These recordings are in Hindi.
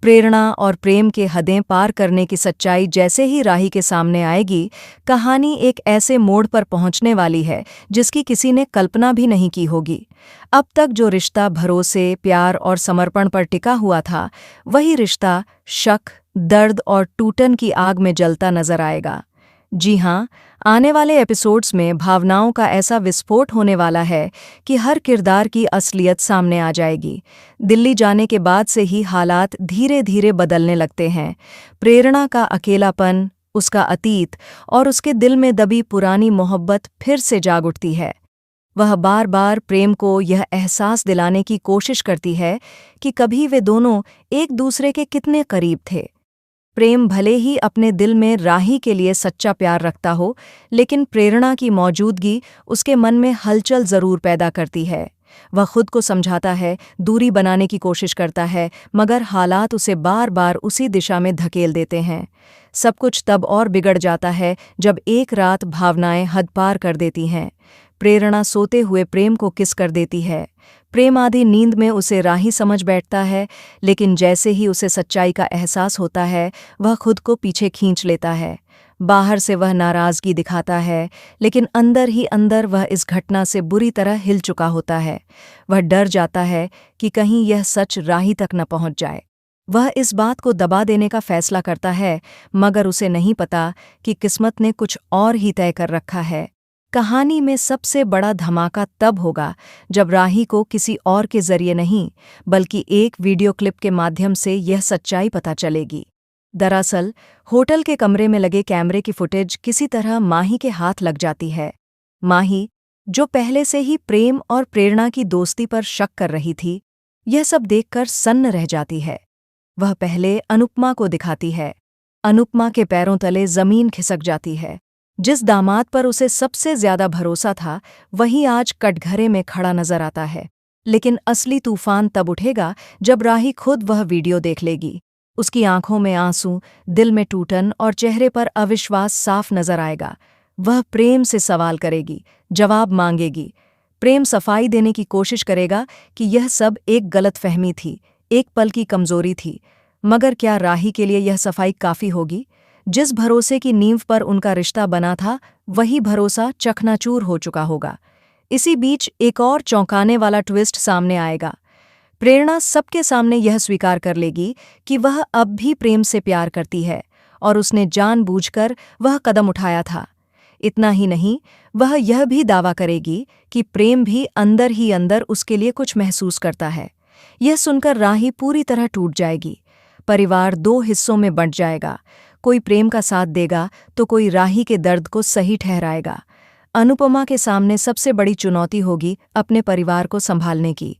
प्रेरणा और प्रेम के हदें पार करने की सच्चाई जैसे ही राही के सामने आएगी, कहानी एक ऐसे मोड़ पर पहुंचने वाली है जिसकी किसी ने कल्पना भी नहीं की होगी। अब तक जो रिश्ता भरोसे, प्यार और समर्पण पर टिका हुआ था, वही रिश्ता शक, दर्द और टूटन की आग में जलता नजर आएगा। जी हाँ, आने वाले एपिसोड्स में भावनाओं का ऐसा विस्फोट होने वाला है कि हर किरदार की असलियत सामने आ जाएगी। दिल्ली जाने के बाद से ही हालात धीरे धीरे बदलने लगते हैं। प्रेरणा का अकेलापन, उसका अतीत और उसके दिल में दबी पुरानी मोहब्बत फिर से जाग उठती है। वह बार बार प्रेम को यह एहसास दिलाने की कोशिश करती है कि कभी वे दोनों एक दूसरे के कितने करीब थे। प्रेम भले ही अपने दिल में राही के लिए सच्चा प्यार रखता हो, लेकिन प्रेरणा की मौजूदगी उसके मन में हलचल जरूर पैदा करती है। वह खुद को समझाता है, दूरी बनाने की कोशिश करता है, मगर हालात उसे बार बार उसी दिशा में धकेल देते हैं। सब कुछ तब और बिगड़ जाता है जब एक रात भावनाएं हद पार कर देती हैं। प्रेरणा सोते हुए प्रेम को किस कर देती है। प्रेम आधी नींद में उसे राही समझ बैठता है, लेकिन जैसे ही उसे सच्चाई का एहसास होता है, वह खुद को पीछे खींच लेता है। बाहर से वह नाराजगी दिखाता है, लेकिन अंदर ही अंदर वह इस घटना से बुरी तरह हिल चुका होता है। वह डर जाता है कि कहीं यह सच राही तक न पहुंच जाए। वह इस बात को दबा देने का फैसला करता है, मगर उसे नहीं पता कि किस्मत ने कुछ और ही तय कर रखा है। कहानी में सबसे बड़ा धमाका तब होगा जब राही को किसी और के जरिए नहीं, बल्कि एक वीडियो क्लिप के माध्यम से यह सच्चाई पता चलेगी। दरअसल होटल के कमरे में लगे कैमरे की फुटेज किसी तरह माही के हाथ लग जाती है। माही, जो पहले से ही प्रेम और प्रेरणा की दोस्ती पर शक कर रही थी, यह सब देखकर सन्न रह जाती है। वह पहले अनुपमा को दिखाती है। अनुपमा के पैरों तले जमीन खिसक जाती है। जिस दामाद पर उसे सबसे ज्यादा भरोसा था, वही आज कटघरे में खड़ा नजर आता है। लेकिन असली तूफान तब उठेगा जब राही खुद वह वीडियो देख लेगी। उसकी आंखों में आंसू, दिल में टूटन और चेहरे पर अविश्वास साफ नजर आएगा। वह प्रेम से सवाल करेगी, जवाब मांगेगी। प्रेम सफाई देने की कोशिश करेगा कि यह सब एक गलतफहमी थी, एक पल की कमजोरी थी। मगर क्या राही के लिए यह सफाई काफी होगी? जिस भरोसे की नींव पर उनका रिश्ता बना था, वही भरोसा चकनाचूर हो चुका होगा। इसी बीच एक और चौंकाने वाला ट्विस्ट सामने आएगा। प्रेरणा सबके सामने यह स्वीकार कर लेगी कि वह अब भी प्रेम से प्यार करती है और उसने जानबूझकर वह कदम उठाया था। इतना ही नहीं, वह यह भी दावा करेगी कि प्रेम भी अंदर ही अंदर उसके लिए कुछ महसूस करता है। यह सुनकर राही पूरी तरह टूट जाएगी। परिवार दो हिस्सों में बंट जाएगा। कोई प्रेम का साथ देगा तो कोई राही के दर्द को सही ठहराएगा। अनुपमा के सामने सबसे बड़ी चुनौती होगी अपने परिवार को संभालने की।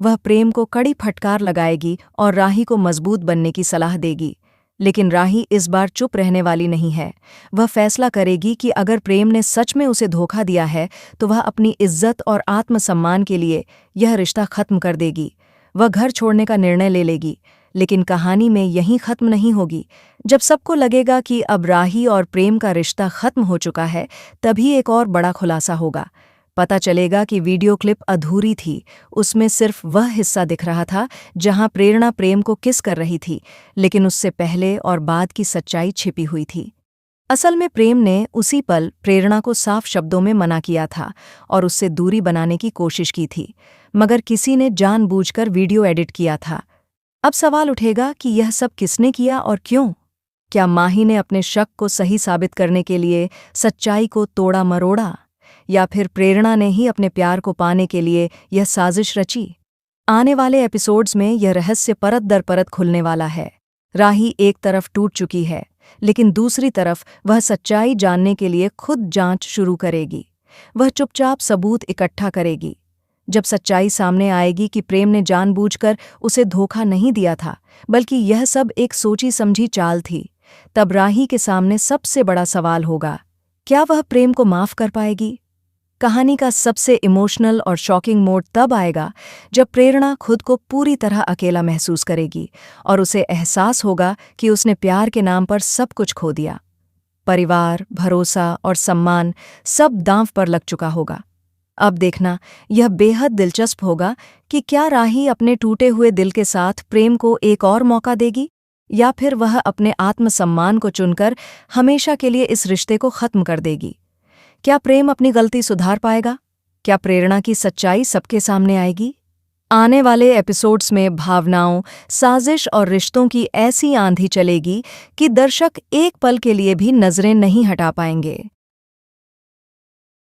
वह प्रेम को कड़ी फटकार लगाएगी और राही को मजबूत बनने की सलाह देगी। लेकिन राही इस बार चुप रहने वाली नहीं है। वह फैसला करेगी कि अगर प्रेम ने सच में उसे धोखा दिया है, तो वह अपनी इज्जत और आत्मसम्मान के लिए यह रिश्ता खत्म कर देगी। वह घर छोड़ने का निर्णय ले लेगी। लेकिन कहानी में यहीं खत्म नहीं होगी। जब सबको लगेगा कि अब राही और प्रेम का रिश्ता खत्म हो चुका है, तभी एक और बड़ा खुलासा होगा। पता चलेगा कि वीडियो क्लिप अधूरी थी। उसमें सिर्फ वह हिस्सा दिख रहा था जहां प्रेरणा प्रेम को किस कर रही थी, लेकिन उससे पहले और बाद की सच्चाई छिपी हुई थी। असल में प्रेम ने उसी पल प्रेरणा को साफ शब्दों में मना किया था और उससे दूरी बनाने की कोशिश की थी, मगर किसी ने जानबूझकर वीडियो एडिट किया था। अब सवाल उठेगा कि यह सब किसने किया और क्यों? क्या माही ने अपने शक को सही साबित करने के लिए सच्चाई को तोड़ा मरोड़ा, या फिर प्रेरणा ने ही अपने प्यार को पाने के लिए यह साजिश रची? आने वाले एपिसोड्स में यह रहस्य परत दर परत खुलने वाला है। राही एक तरफ टूट चुकी है, लेकिन दूसरी तरफ वह सच्चाई जानने के लिए खुद जांच शुरू करेगी। वह चुपचाप सबूत इकट्ठा करेगी। जब सच्चाई सामने आएगी कि प्रेम ने जानबूझकर उसे धोखा नहीं दिया था, बल्कि यह सब एक सोची समझी चाल थी, तब राही के सामने सबसे बड़ा सवाल होगा, क्या वह प्रेम को माफ कर पाएगी? कहानी का सबसे इमोशनल और शॉकिंग मोड तब आएगा जब प्रेरणा खुद को पूरी तरह अकेला महसूस करेगी और उसे एहसास होगा कि उसने प्यार के नाम पर सब कुछ खो दिया। परिवार, भरोसा और सम्मान सब दांव पर लग चुका होगा। अब देखना, यह बेहद दिलचस्प होगा कि क्या राही अपने टूटे हुए दिल के साथ प्रेम को एक और मौका देगी, या फिर वह अपने आत्मसम्मान को चुनकर हमेशा के लिए इस रिश्ते को खत्म कर देगी। क्या प्रेम अपनी गलती सुधार पाएगा? क्या प्रेरणा की सच्चाई सबके सामने आएगी? आने वाले एपिसोड्स में भावनाओं, साजिश और रिश्तों की ऐसी आंधी चलेगी कि दर्शक एक पल के लिए भी नजरें नहीं हटा पाएंगे।